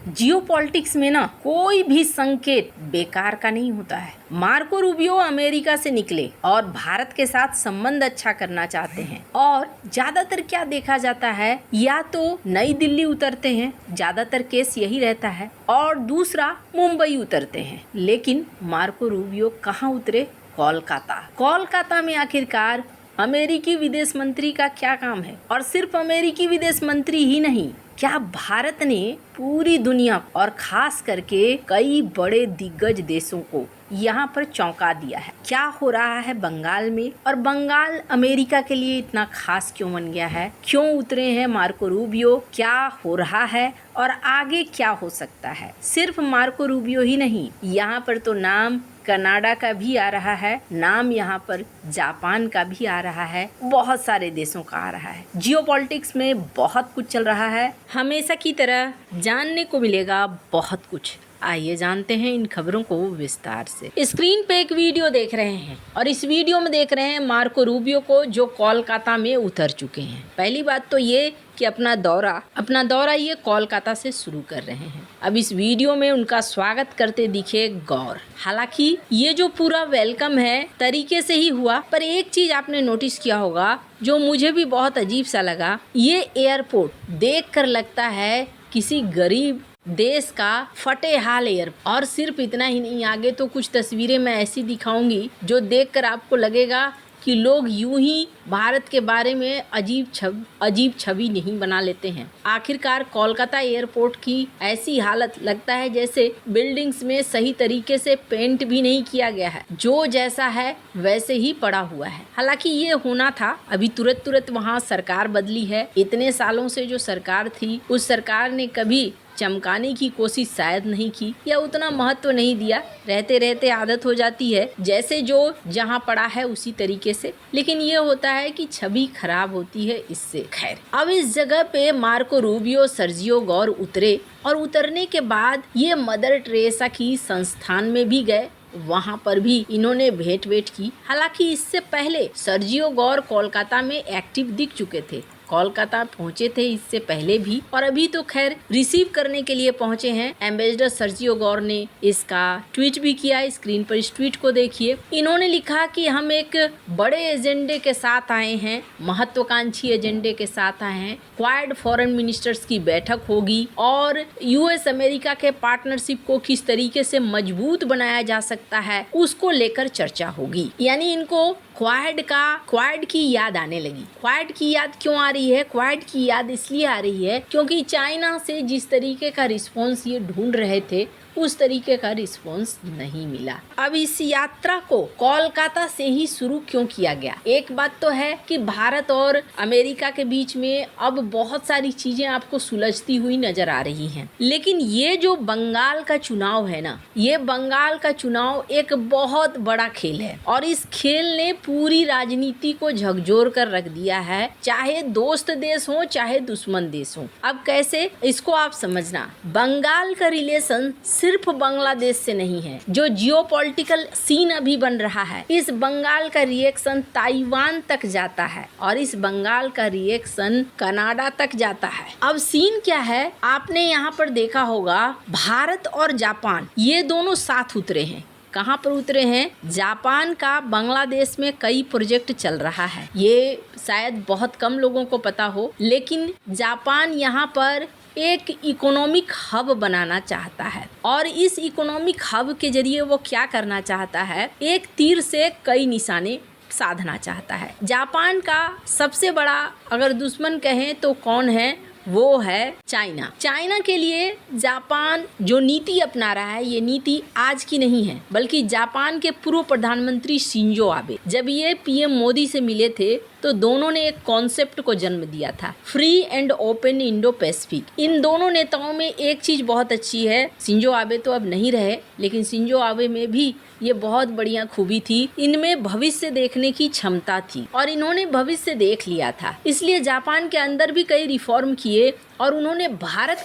Geopolitics में ना कोई भी संकेत बेकार का नहीं होता है। मार्को रूबियो अमेरिका से निकले और भारत के साथ संबंध अच्छा करना चाहते हैं और ज्यादातर क्या देखा जाता है, या तो नई दिल्ली उतरते हैं, ज्यादातर केस यही रहता है, और दूसरा मुंबई उतरते हैं। लेकिन मार्को रूबियो कहाँ उतरे? कोलकाता में आखिरकार अमेरिकी विदेश मंत्री का क्या काम है? और सिर्फ अमेरिकी विदेश मंत्री ही नहीं, क्या भारत ने पूरी दुनिया और खास करके कई बड़े दिग्गज देशों को यहाँ पर चौंका दिया है? क्या हो रहा है बंगाल में, और बंगाल अमेरिका के लिए इतना खास क्यों बन गया है? क्यों उतरे हैं मार्को रूबियो? क्या हो रहा है और आगे क्या हो सकता है? सिर्फ मार्को रूबियो ही नहीं, यहाँ पर तो नाम कनाडा का भी आ रहा है, नाम यहाँ पर जापान का भी आ रहा है, बहुत सारे देशों का आ रहा है। जियोपॉलिटिक्स में बहुत कुछ चल रहा है, हमेशा की तरह जानने को मिलेगा बहुत कुछ। आइए जानते हैं इन खबरों को विस्तार से। स्क्रीन पे एक वीडियो देख रहे हैं और इस वीडियो में देख रहे हैं मार्को रूबियो को जो कोलकाता में उतर चुके हैं। पहली बात तो ये कि अपना दौरा ये कोलकाता से शुरू कर रहे हैं। अब इस वीडियो में उनका स्वागत करते दिखे गौर। हालांकि ये जो पूरा वेलकम है तरीके से ही हुआ, पर एक चीज आपने नोटिस किया होगा जो मुझे भी बहुत अजीब सा लगा, ये एयरपोर्ट देखकर लगता है किसी गरीब देश का फटे हाल एयरपोर्ट। और सिर्फ इतना ही नहीं, आगे तो कुछ तस्वीरें मैं ऐसी दिखाऊंगी जो देखकर आपको लगेगा कि लोग यूं ही भारत के बारे में अजीब छवि नहीं बना लेते हैं। आखिरकार कोलकाता एयरपोर्ट की ऐसी हालत, लगता है जैसे बिल्डिंग्स में सही तरीके से पेंट भी नहीं किया गया है, जो जैसा है वैसे ही पड़ा हुआ है। हालांकि ये होना था, अभी तुरंत वहाँ सरकार बदली है। इतने सालों से जो सरकार थी, उस सरकार ने कभी चमकाने की कोशिश शायद नहीं की या उतना महत्व नहीं दिया। रहते रहते आदत हो जाती है, जैसे जो जहाँ पड़ा है उसी तरीके से। लेकिन ये होता है कि छवि खराब होती है इससे। खैर, अब इस जगह पे मार्को रूबियो, सर्जियो गौर उतरे और उतरने के बाद ये मदर टेरेसा की संस्थान में भी गए, वहाँ पर भी इन्होंने भेंट की। हालांकि इससे पहले सर्जियो गौर कोलकाता में एक्टिव दिख चुके थे, कोलकाता पहुंचे थे इससे पहले भी, और अभी तो खैर रिसीव करने के लिए पहुंचे हैं। एम्बेसडर सर्जियो गौर ने इसका ट्वीट भी किया। स्क्रीन पर इस ट्वीट को देखिए। इन्होंने लिखा कि हम एक बड़े एजेंडे के साथ आए हैं, महत्वाकांक्षी एजेंडे के साथ आए हैं। क्वाड फॉरेन मिनिस्टर्स की बैठक होगी और यूएस अमेरिका के पार्टनरशिप को किस तरीके से मजबूत बनाया जा सकता है उसको लेकर चर्चा होगी। यानी इनको क्वाड की याद आने लगी। क्वाड की याद क्यों आ रही है? क्वाड की याद इसलिए आ रही है क्योंकि चाइना से जिस तरीके का रिस्पॉन्स ये ढूंढ रहे थे उस तरीके का रिस्पॉन्स नहीं मिला। अब इस यात्रा को कोलकाता से ही शुरू क्यों किया गया? एक बात तो है कि भारत और अमेरिका के बीच में अब बहुत सारी चीजें आपको सुलझती हुई नजर आ रही हैं। लेकिन ये जो बंगाल का चुनाव है ना, ये बंगाल का चुनाव एक बहुत बड़ा खेल है और इस खेल ने पूरी राजनीति को झकझोर कर रख दिया है, चाहे दोस्त देश हो चाहे दुश्मन देश हो। अब कैसे, इसको आप समझना। बंगाल का रिलेशन सिर्फ बांग्लादेश से नहीं है। जो जियोपॉलिटिकल सीन अभी बन रहा है, इस बंगाल का रिएक्शन ताइवान तक जाता है और इस बंगाल का रिएक्शन कनाडा तक जाता है। अब सीन क्या है, आपने यहाँ पर देखा होगा भारत और जापान ये दोनों साथ उतरे हैं। कहाँ पर उतरे हैं? जापान का बांग्लादेश में कई प्रोजेक्ट चल रहा है, ये शायद बहुत कम लोगों को पता हो, लेकिन जापान यहाँ पर एक इकोनॉमिक हब बनाना चाहता है और इस इकोनॉमिक हब के जरिए वो क्या करना चाहता है, एक तीर से कई निशाने साधना चाहता है। जापान का सबसे बड़ा अगर दुश्मन कहें तो कौन है? वो है चाइना। चाइना के लिए जापान जो नीति अपना रहा है, ये नीति आज की नहीं है, बल्कि जापान के पूर्व प्रधानमंत्री शिंजो आबे जब ये पीएम मोदी से मिले थे तो दोनों ने एक कॉन्सेप्ट को जन्म दिया था, free and open Indo Pacific. इन दोनों नेताओं में एक चीज बहुत अच्छी है, शिंजो आबे तो अब नहीं रहे, लेकिन शिंजो आबे में भी ये बहुत बढ़िया खूबी थी, इनमें भविष्य देखने की क्षमता थी और इन्होंने भविष्य देख लिया था। इसलिए जापान के अंदर भी कई रिफॉर्म किए और उन्होंने भारत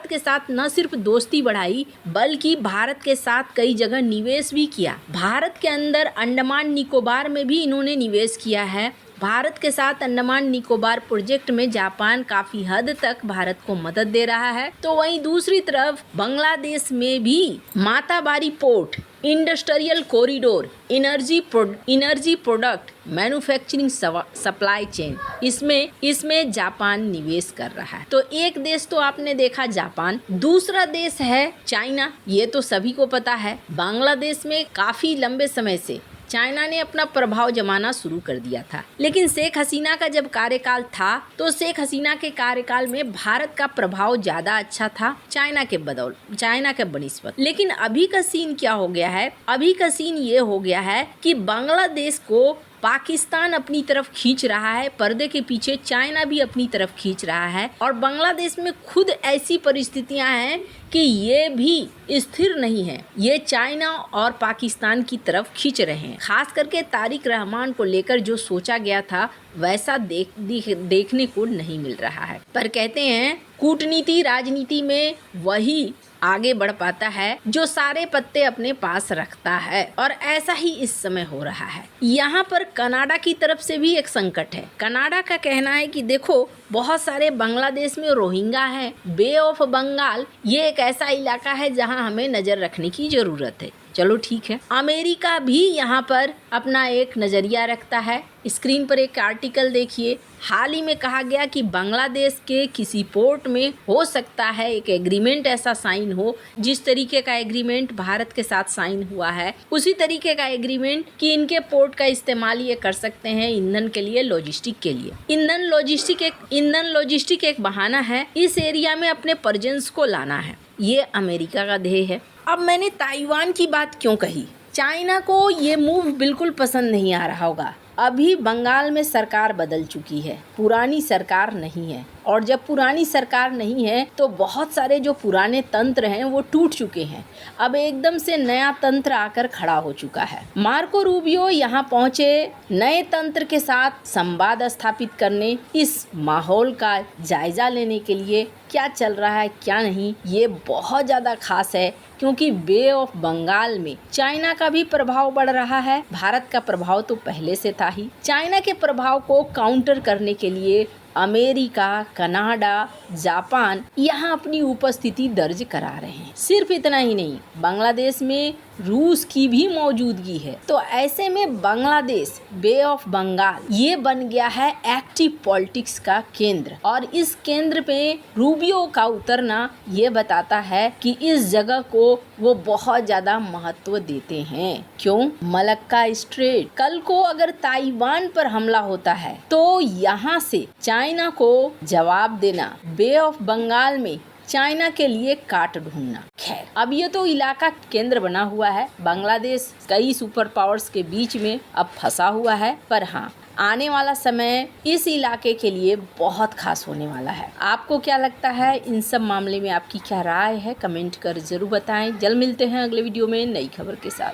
के साथ न सिर्फ दोस्ती बढ़ाई बल्कि भारत के साथ कई जगह निवेश भी किया। भारत के अंदर अंडमान निकोबार में भी इन्होंने निवेश किया है, भारत के साथ अंडमान निकोबार प्रोजेक्ट में जापान काफी हद तक भारत को मदद दे रहा है, तो वहीं दूसरी तरफ बांग्लादेश में भी Matabari port, industrial corridor, energy product manufacturing supply chain, इसमें जापान निवेश कर रहा है। तो एक देश तो आपने देखा जापान, दूसरा देश है चाइना। ये तो सभी को पता है, बांग्लादेश में काफी लंबे समय से चाइना ने अपना प्रभाव जमाना शुरू कर दिया था। लेकिन शेख हसीना का जब कार्यकाल था तो शेख हसीना के कार्यकाल में भारत का प्रभाव ज्यादा अच्छा था चाइना के बनिस्बत। लेकिन अभी का सीन क्या हो गया है? अभी का सीन ये हो गया है कि बांग्लादेश को पाकिस्तान अपनी तरफ खींच रहा है, पर्दे के पीछे चाइना भी अपनी तरफ खींच रहा है, और बांग्लादेश में खुद ऐसी परिस्थितियां हैं कि ये भी स्थिर नहीं है, ये चाइना और पाकिस्तान की तरफ खींच रहे हैं। खास करके तारिक रहमान को लेकर जो सोचा गया था वैसा देखने को नहीं मिल रहा है। पर कहते हैं कूटनीति राजनीति में वही आगे बढ़ पाता है जो सारे पत्ते अपने पास रखता है, और ऐसा ही इस समय हो रहा है। यहाँ पर कनाडा की तरफ से भी एक संकट है। कनाडा का कहना है कि देखो बहुत सारे बांग्लादेश में रोहिंग्या हैं, बे ऑफ बंगाल ये एक ऐसा इलाका है जहाँ हमें नजर रखने की जरूरत है। चलो ठीक है, अमेरिका भी यहाँ पर अपना एक नज़रिया रखता है। स्क्रीन पर एक आर्टिकल देखिए, हाल ही में कहा गया कि बांग्लादेश के किसी पोर्ट में हो सकता है एक एग्रीमेंट ऐसा साइन हो, जिस तरीके का एग्रीमेंट भारत के साथ साइन हुआ है उसी तरीके का एग्रीमेंट कि इनके पोर्ट का इस्तेमाल ये कर सकते हैं ईंधन के लिए, लॉजिस्टिक के लिए। ईंधन लॉजिस्टिक एक बहाना है इस एरिया में अपने प्रेजेंस को लाना है, ये अमेरिका का ध्येय है। अब मैंने ताइवान की बात क्यों कही? चाइना को ये मूव बिल्कुल पसंद नहीं आ रहा होगा। अभी बंगाल में सरकार बदल चुकी है, पुरानी सरकार नहीं है, और जब पुरानी सरकार नहीं है तो बहुत सारे जो पुराने तंत्र हैं वो टूट चुके हैं। अब एकदम से नया तंत्र आकर खड़ा हो चुका है। मार्को रूबियो यहाँ पहुँचे नए तंत्र के साथ संवाद स्थापित करने, इस माहौल का जायजा लेने के लिए। क्या चल रहा है क्या नहीं, ये बहुत ज़्यादा खास है, क्योंकि बे ऑफ बंगाल में चाइना का भी प्रभाव बढ़ रहा है। भारत का प्रभाव तो पहले से था ही। चाइना के प्रभाव को काउंटर करने के लिए अमेरिका, कनाडा, जापान यहाँ अपनी उपस्थिति दर्ज करा रहे हैं। सिर्फ इतना ही नहीं, बांग्लादेश में रूस की भी मौजूदगी है। तो ऐसे में बांग्लादेश, बे ऑफ बंगाल ये बन गया है एक्टिव पॉलिटिक्स का केंद्र, और इस केंद्र पे रूबियो का उतरना ये बताता है कि इस जगह को वो बहुत ज्यादा महत्व देते हैं। क्यों? मलक्का स्ट्रेट, कल को अगर ताइवान पर हमला होता है तो यहाँ से चाइना को जवाब देना, बे ऑफ बंगाल में चाइना के लिए काट ढूंढना। खैर, अब ये तो इलाका केंद्र बना हुआ है, बांग्लादेश कई सुपर पावर्स के बीच में अब फंसा हुआ है। पर हाँ, आने वाला समय इस इलाके के लिए बहुत खास होने वाला है। आपको क्या लगता है? इन सब मामले में आपकी क्या राय है? कमेंट कर जरूर बताएं। जल्द मिलते हैं अगले वीडियो में नई खबर के साथ।